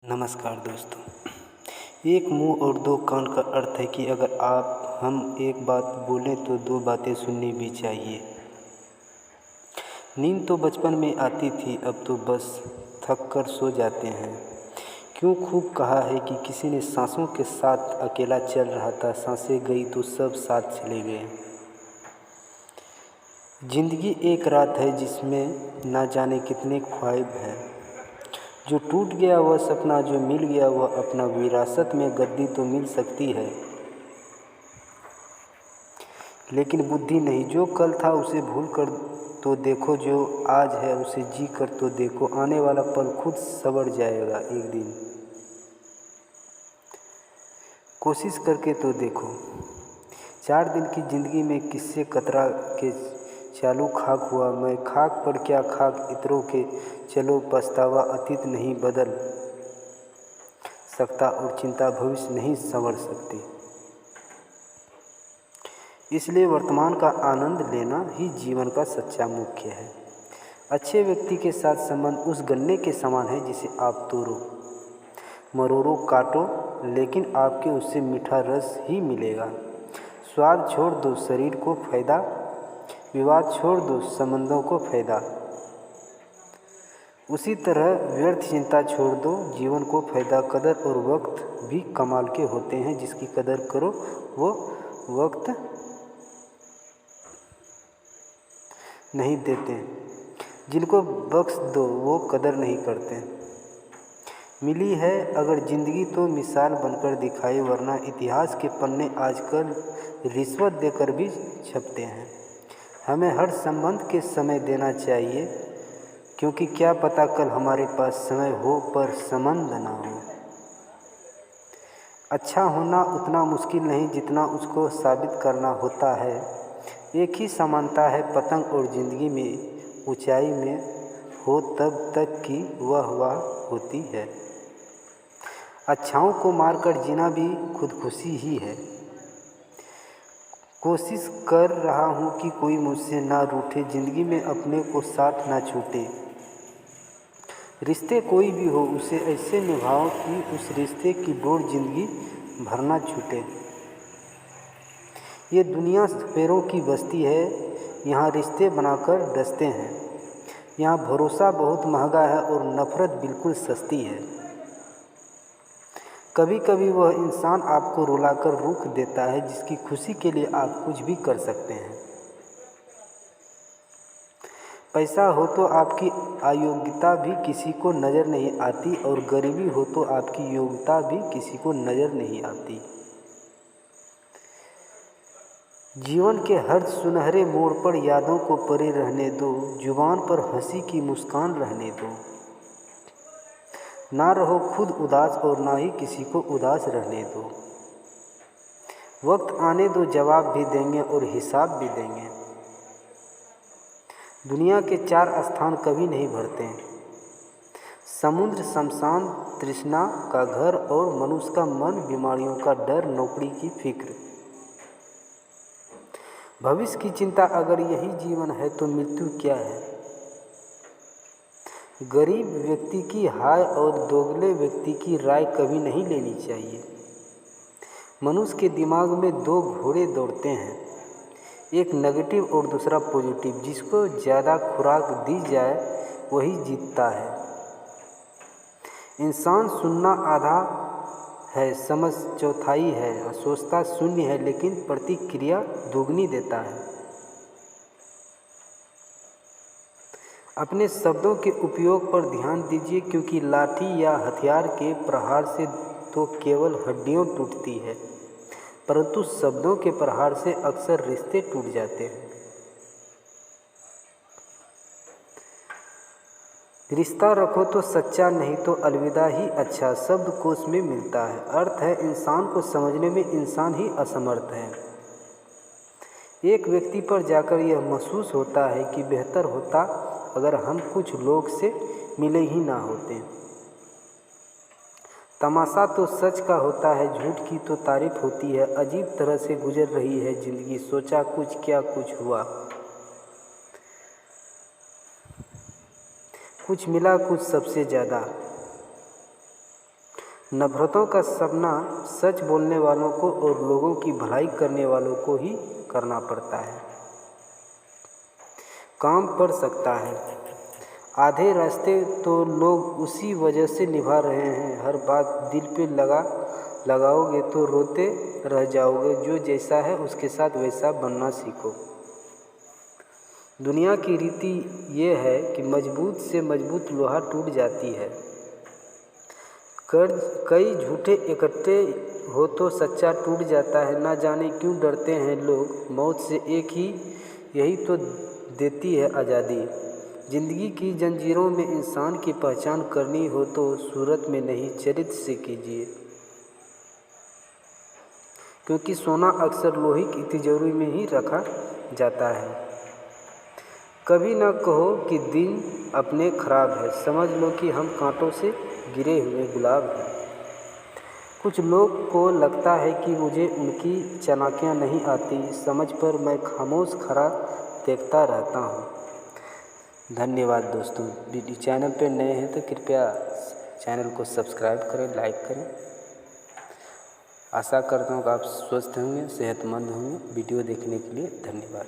नमस्कार दोस्तों। एक मुंह और दो कान का अर्थ है कि अगर हम एक बात बोलें तो दो बातें सुननी भी चाहिए। नींद तो बचपन में आती थी, अब तो बस थक कर सो जाते हैं। क्यों खूब कहा है कि किसी ने सांसों के साथ अकेला चल रहा था, सांसें गई तो सब साथ चले गए। जिंदगी एक रात है जिसमें ना जाने कितने ख्वाहिश हैं। जो टूट गया वह सपना, जो मिल गया वह अपना। विरासत में गद्दी तो मिल सकती है लेकिन बुद्धि नहीं। जो कल था उसे भूल कर तो देखो, जो आज है उसे जी कर तो देखो। आने वाला पल खुद संवर जाएगा एक दिन, कोशिश करके तो देखो। 4 दिन की जिंदगी में किससे कतरा के चालू खाक हुआ मैं। खाक पर क्या खाक इतरों के चलो पछतावा अतीत नहीं बदल सकता और चिंता भविष्य नहीं संवर सकती। इसलिए वर्तमान का आनंद लेना ही जीवन का सच्चा मुख्य है। अच्छे व्यक्ति के साथ संबंध उस गन्ने के समान है जिसे आप तोड़ो मरोड़ो काटो, लेकिन आपके उससे मीठा रस ही मिलेगा। स्वाद छोड़ दो शरीर को फायदा, विवाद छोड़ दो संबंधों को फायदा। उसी तरह व्यर्थ चिंता छोड़ दो जीवन को फायदा। कदर और वक्त भी कमाल के होते हैं, जिसकी कदर करो वो वक्त नहीं देते, जिनको बख्श दो वो कदर नहीं करते। मिली है अगर जिंदगी तो मिसाल बनकर दिखाए, वरना इतिहास के पन्ने आजकल रिश्वत देकर भी छपते हैं। हमें हर संबंध के समय देना चाहिए, क्योंकि क्या पता कल हमारे पास समय हो पर संबंध ना हो। अच्छा होना उतना मुश्किल नहीं जितना उसको साबित करना होता है। एक ही समानता है पतंग और ज़िंदगी में, ऊंचाई में हो तब तक कि वह होती है। अच्छाओं को मारकर जीना भी खुदकुशी ही है। कोशिश कर रहा हूँ कि कोई मुझसे ना रूठे, ज़िंदगी में अपने को साथ ना छूटे। रिश्ते कोई भी हो उसे ऐसे निभाओ कि उस रिश्ते की डोर ज़िंदगी भर ना छूटे। ये दुनिया सपेरों की बस्ती है, यहाँ रिश्ते बनाकर डसते हैं। यहाँ भरोसा बहुत महंगा है और नफ़रत बिल्कुल सस्ती है। कभी कभी वह इंसान आपको रुलाकर रुख देता है जिसकी खुशी के लिए आप कुछ भी कर सकते हैं। पैसा हो तो आपकी अयोग्यता भी किसी को नज़र नहीं आती, और गरीबी हो तो आपकी योग्यता भी किसी को नज़र नहीं आती। जीवन के हर सुनहरे मोड़ पर यादों को परे रहने दो, जुबान पर हंसी की मुस्कान रहने दो। ना रहो खुद उदास और ना ही किसी को उदास रहने दो। वक्त आने दो, जवाब भी देंगे और हिसाब भी देंगे। दुनिया के 4 स्थान कभी नहीं भरते, समुद्र, शमशान, तृष्णा का घर और मनुष्य का मन, बीमारियों का डर, नौकरी की फिक्र। भविष्य की चिंता अगर यही जीवन है तो मृत्यु क्या है। गरीब व्यक्ति की हाय और दोगले व्यक्ति की राय कभी नहीं लेनी चाहिए। मनुष्य के दिमाग में 2 घोड़े दौड़ते हैं, एक नेगेटिव और दूसरा पॉजिटिव। जिसको ज़्यादा खुराक दी जाए वही जीतता है। इंसान सुनना आधा है, समझ चौथाई है, सोचता शून्य है, लेकिन प्रतिक्रिया दुगनी देता है। अपने शब्दों के उपयोग पर ध्यान दीजिए, क्योंकि लाठी या हथियार के प्रहार से तो केवल हड्डियाँ टूटती है, परंतु शब्दों के प्रहार से अक्सर रिश्ते टूट जाते हैं। रिश्ता रखो तो सच्चा, नहीं तो अलविदा ही अच्छा, शब्दकोश में मिलता है। अर्थ है इंसान को समझने में इंसान ही असमर्थ है। एक व्यक्ति पर जाकर यह महसूस होता है कि बेहतर होता अगर हम कुछ लोग से मिले ही ना होते। तमाशा तो सच का होता है, झूठ की तो तारीफ होती है। अजीब तरह से गुजर रही है जिंदगी, सोचा कुछ क्या कुछ हुआ। कुछ मिला कुछ सबसे ज़्यादा। नफ़रतों का सामना सच बोलने वालों को और लोगों की भलाई करने वालों को ही करना पड़ता है। काम पड़ सकता है। आधे रास्ते तो लोग उसी वजह से निभा रहे हैं। हर बात दिल पे लगाओगे तो रोते रह जाओगे। जो जैसा है उसके साथ वैसा बनना सीखो। दुनिया की रीति ये है कि मजबूत से मजबूत लोहा टूट जाती है। कर्ज कई झूठे इकट्ठे हो तो सच्चा टूट जाता है। ना जाने क्यों डरते हैं लोग मौत से, एक ही यही तो देती है आज़ादी। ज़िंदगी की जंजीरों में इंसान की पहचान करनी हो तो सूरत में नहीं चरित्र से कीजिए, क्योंकि सोना अक्सर लोहे की तिजोरी में ही रखा जाता है। कभी ना कहो कि दिन अपने खराब है, समझ लो कि हम कांटों से गिरे हुए गुलाब हैं। कुछ लोग को लगता है कि मुझे उनकी चालाकियाँ नहीं आती, समझ पर मैं खामोश खड़ा देखता रहता हूँ। धन्यवाद दोस्तों। चैनल पे नए हैं तो कृपया चैनल को सब्सक्राइब करें, लाइक करें। आशा करता हूँ कि आप स्वस्थ होंगे, सेहतमंद होंगे। वीडियो देखने के लिए धन्यवाद।